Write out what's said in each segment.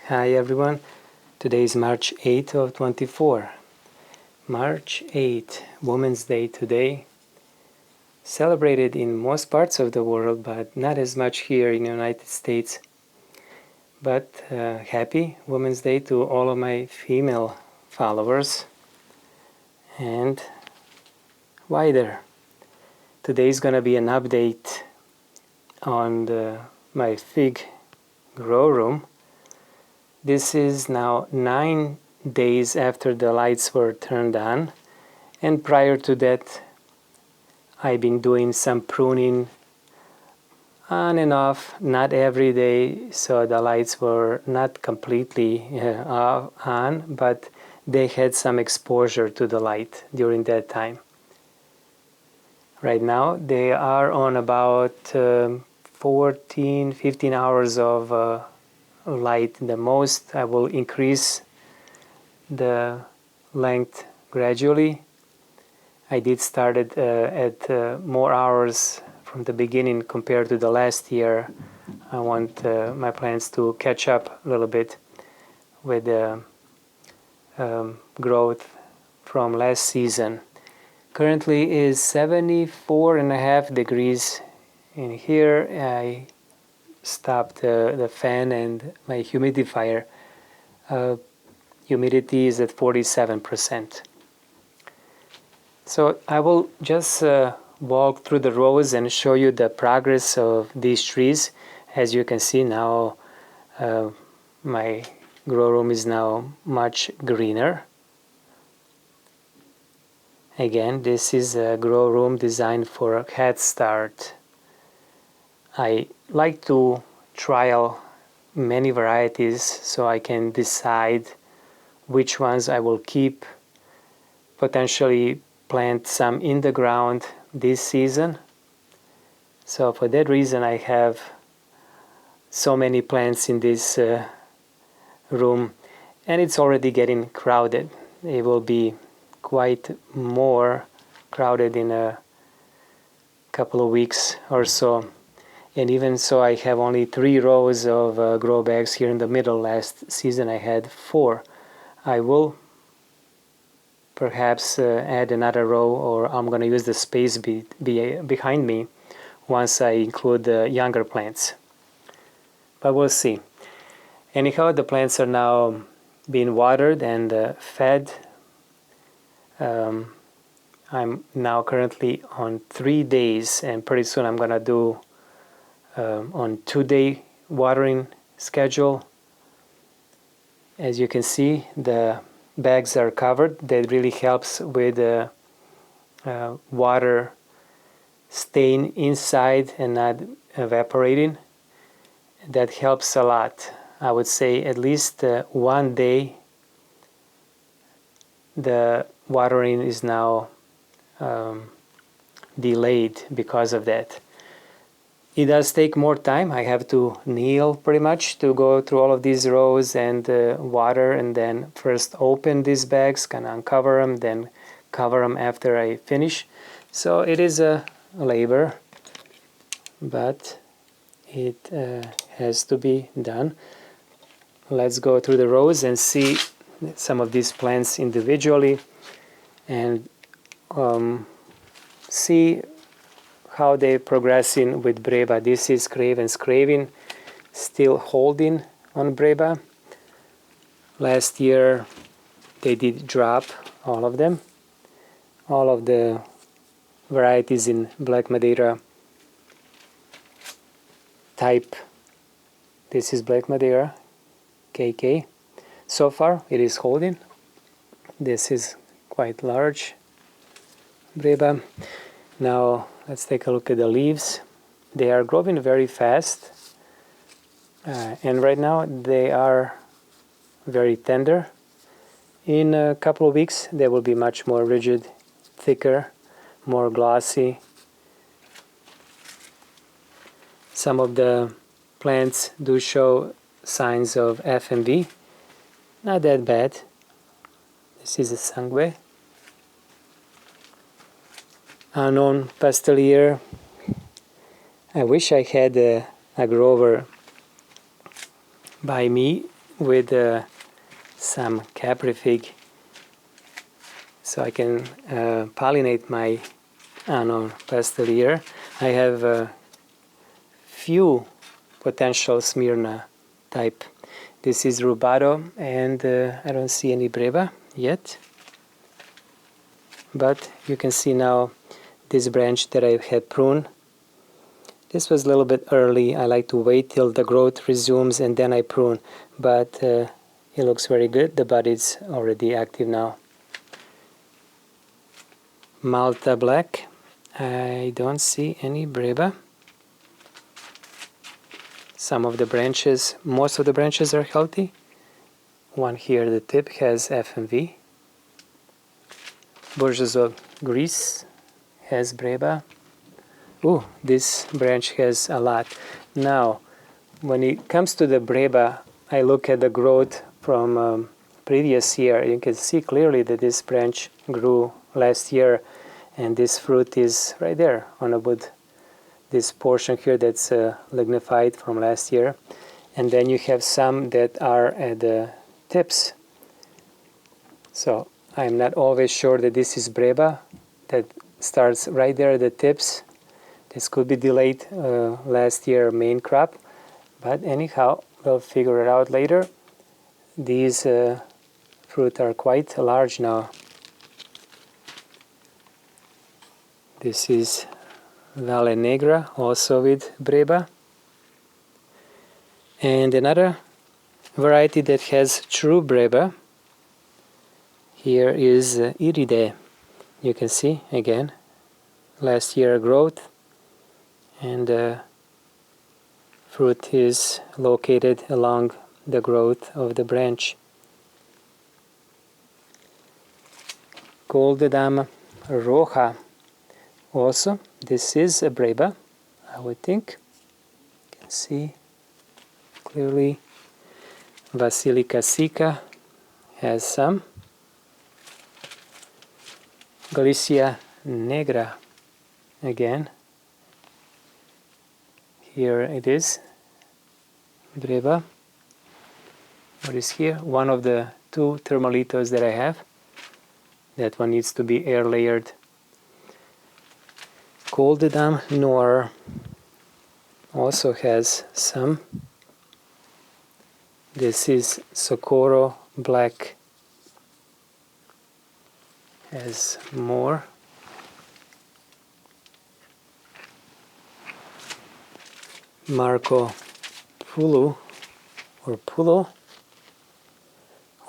Hi everyone, today is March 8th of 24. March 8th, Women's Day today. Celebrated in most parts of the world, but not as much here in the United States. But happy Women's Day to all of my female followers. And wider. Today is going to be an update on my fig grow room. This is now 9 days after the lights were turned on, and prior to that I've been doing some pruning on and off, not every day, so the lights were not completely on, but they had some exposure to the light during that time. Right now they are on about 14-15 hours of light. The most I will increase the length gradually. I did start it at more hours from the beginning compared to the last year. I want my plants to catch up a little bit with the growth from last season. Currently is 74.5 degrees in here. I stopped the fan and my humidifier. Humidity is at 47%. So I will just walk through the rows and show you the progress of these trees. As you can see now, my grow room is now much greener. Again, this is a grow room designed for a Headstart. I like to trial many varieties so I can decide which ones I will keep, potentially plant some in the ground this season. So for that reason I have so many plants in this room, and it's already getting crowded. It will be quite more crowded in a couple of weeks or so. And even so, I have only 3 rows of grow bags here in the middle. Last season I had 4. I will perhaps add another row, or I'm going to use the space behind me once I include the younger plants. But we'll see. Anyhow, the plants are now being watered and fed. I'm now currently on 3 days, and pretty soon I'm going to do on 2-day watering schedule. As you can see, the bags are covered. That really helps with water staying inside and not evaporating. That helps a lot. I would say at least 1 day the watering is now delayed because of that. It does take more time. I have to kneel pretty much to go through all of these rows and water, and then first open these bags, kind of uncover them, then cover them after I finish. So it is a labor, but it has to be done. Let's go through the rows and see some of these plants individually and see how they're progressing with breba. This is Craven's Craving, still holding on breba. Last year they did drop all of them. All of the varieties in Black Madeira type. This is Black Madeira, KK. So far it is holding. This is quite large breba. Now let's take a look at the leaves. They are growing very fast, and right now they are very tender. In a couple of weeks they will be much more rigid, thicker, more glossy. Some of the plants do show signs of FMV. Not that bad. This is a sangue. Unknown pastelier. I wish I had a grower by me with some Capri fig so I can pollinate my Anno pastelier. I have a few potential Smyrna type. This is Rubato, and I don't see any breba yet. But you can see now this branch that I had pruned. This was a little bit early. I like to wait till the growth resumes and then I prune. But it looks very good. The bud is already active now. Malta Black. I don't see any breba. Some of the branches, most of the branches are healthy. One here, the tip has FMV. Bourgeois Gris has breba. Ooh, this branch has a lot. Now, when it comes to the breba, I look at the growth from previous year. You can see clearly that this branch grew last year, and this fruit is right there on a wood. This portion here that's lignified from last year. And then you have some that are at the tips. So I'm not always sure that this is breba that starts right there at the tips. This could be delayed last year main crop, but anyhow, we'll figure it out later. These fruit are quite large now. This is Valle Negra, also with breba. And another variety that has true breba here is Iride. You can see again last year growth, and fruit is located along the growth of the branch. Golden Dama Roja. Also, this is a breba, I would think. You can see clearly. Basilica Sica has some. Galicia Negra again. Here it is. Breba. What is here? One of the two thermalitos that I have. That one needs to be air layered. Col de Dame Noir also has some. This is Socorro Black. Has more. Marco Pulu or Pulo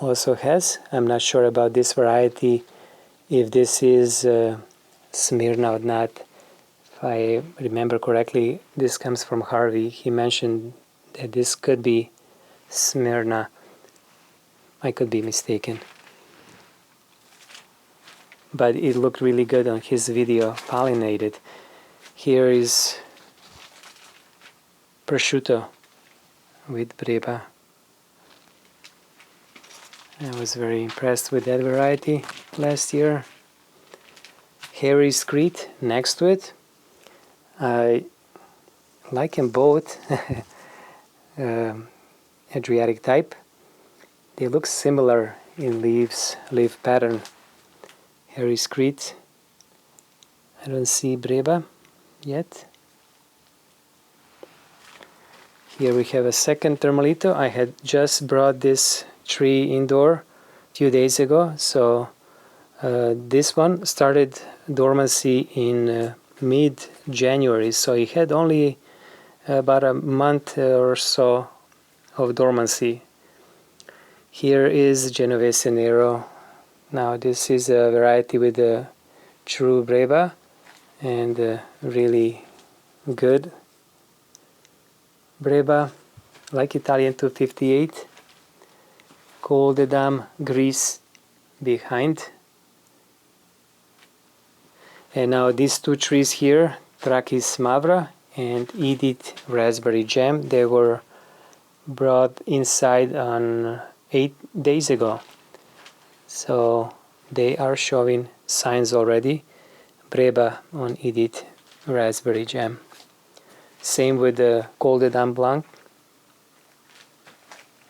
also has. I'm not sure about this variety, if this is Smyrna or not. If I remember correctly, this comes from Harvey. He mentioned that this could be Smyrna. I could be mistaken. But it looked really good on his video, pollinated. Here is prosciutto with breba. I was very impressed with that variety last year. Harry's Crete next to it. I like them both. Adriatic type. They look similar in leaf pattern. Harry's Crete. I don't see breba yet. Here we have a second thermalito. I had just brought this tree indoor a few days ago, so this one started dormancy in mid-January, so it had only about a month or so of dormancy. Here is Genovese Nero. Now this is a variety with a true breba and really good breba, like Italian 258. Col de Dame Gris behind. And now these two trees here, Trachis Mavra and Edith Raspberry Jam, they were brought inside on 8 days ago. So they are showing signs already. Breba on Edith Raspberry Jam. Same with the Col de Dame Blanc.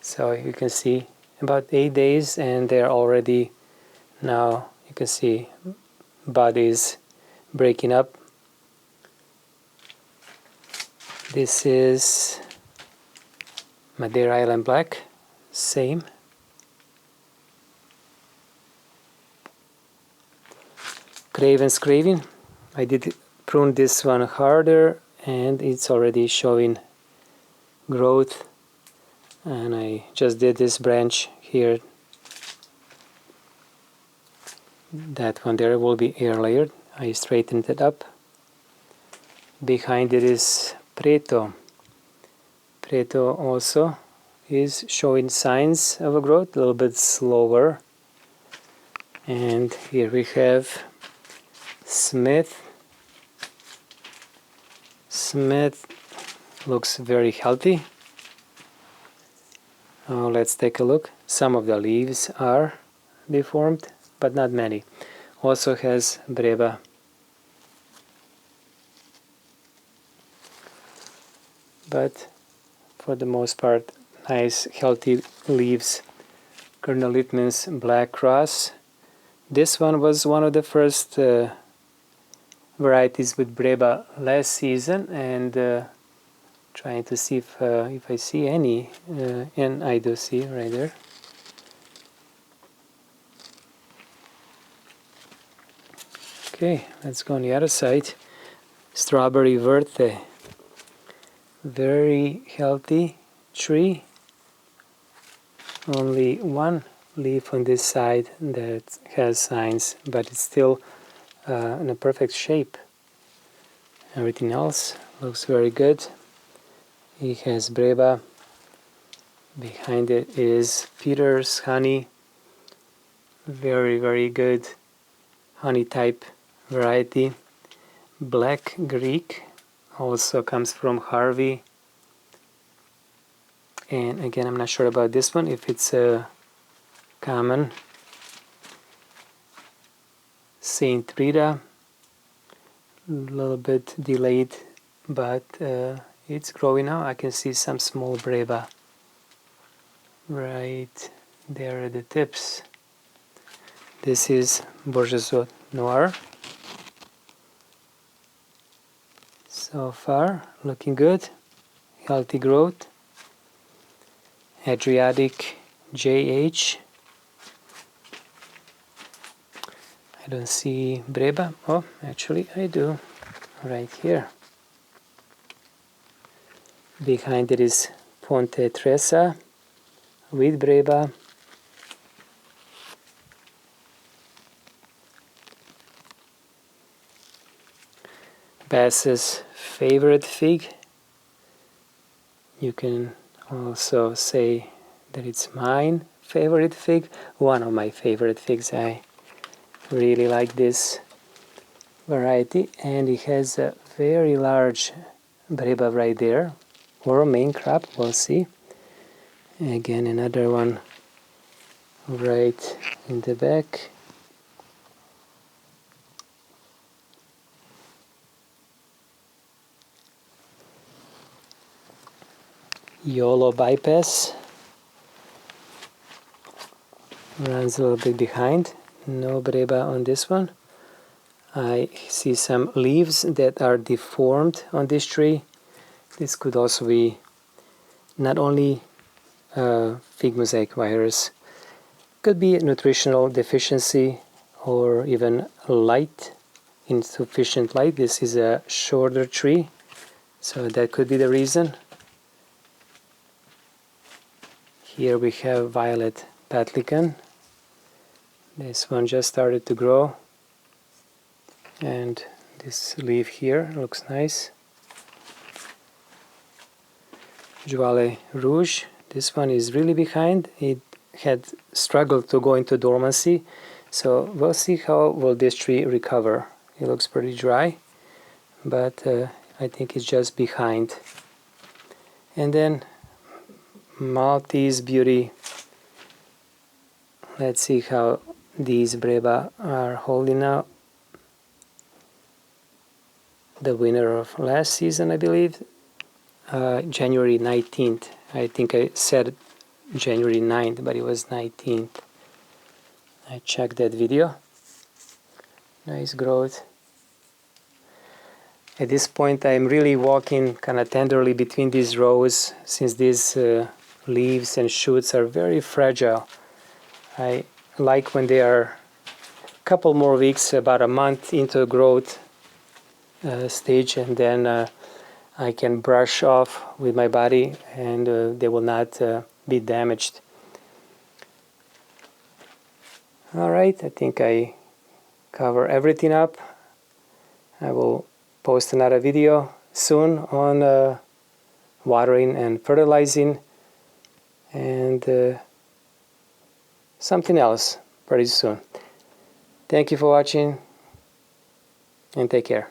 So you can see about 8 days and they're already, now you can see bodies breaking up. This is Madeira Island Black, same. Craven's Craving, I did prune this one harder and it's already showing growth, and I just did this branch here. That one there will be air layered. I straightened it up. Behind it is Preto. Preto also is showing signs of a growth, a little bit slower. And here we have Smith. Smith looks very healthy. Let's take a look. Some of the leaves are deformed, but not many. Also has breba. But for the most part, nice healthy leaves. Colonel Littman's Black Cross. This one was one of the first varieties with breba last season, and trying to see if I see any, and I do see right there. Okay, let's go on the other side. Strawberry Verte. Very healthy tree. Only one leaf on this side that has signs, but it's still in a perfect shape. Everything else looks very good. It has breba. Behind it is Peter's honey. Very, very good honey type variety. Black Greek also comes from Harvey. And again, I'm not sure about this one, if it's a common. Saint Rita, a little bit delayed, but it's growing now. I can see some small breba right there at the tips. This is Bourgeois Noir. So far, looking good. Healthy growth. Adriatic JH. I don't see breba. Oh, actually I do. Right here. Behind it is Ponte Tresa with breba. Bass's favorite fig. You can also say that it's mine favorite fig. One of my favorite figs. I really like this variety, and it has a very large breba right there, or a main crop, we'll see. Again, another one right in the back. YOLO bypass runs a little bit behind. No breba on this one. I see some leaves that are deformed on this tree. This could also be not only fig mosaic virus, could be a nutritional deficiency or even light, insufficient light. This is a shorter tree, so that could be the reason. Here we have violet patlican. This one just started to grow, and this leaf here looks nice. Joie Rouge, this one is really behind. It had struggled to go into dormancy, so we'll see how will this tree recover. It looks pretty dry, but I think it's just behind. And then Maltese Beauty. Let's see how these breba are holding out. The winner of last season, I believe, January 19th. I think I said January 9th, but it was 19th. I checked that video. Nice growth. At this point I'm really walking kind of tenderly between these rows, since these leaves and shoots are very fragile. I like when they are a couple more weeks, about a month into growth stage, and then I can brush off with my body and they will not be damaged. Alright, I think I cover everything up. I will post another video soon on watering and fertilizing, and something else pretty soon. Thank you for watching, and take care.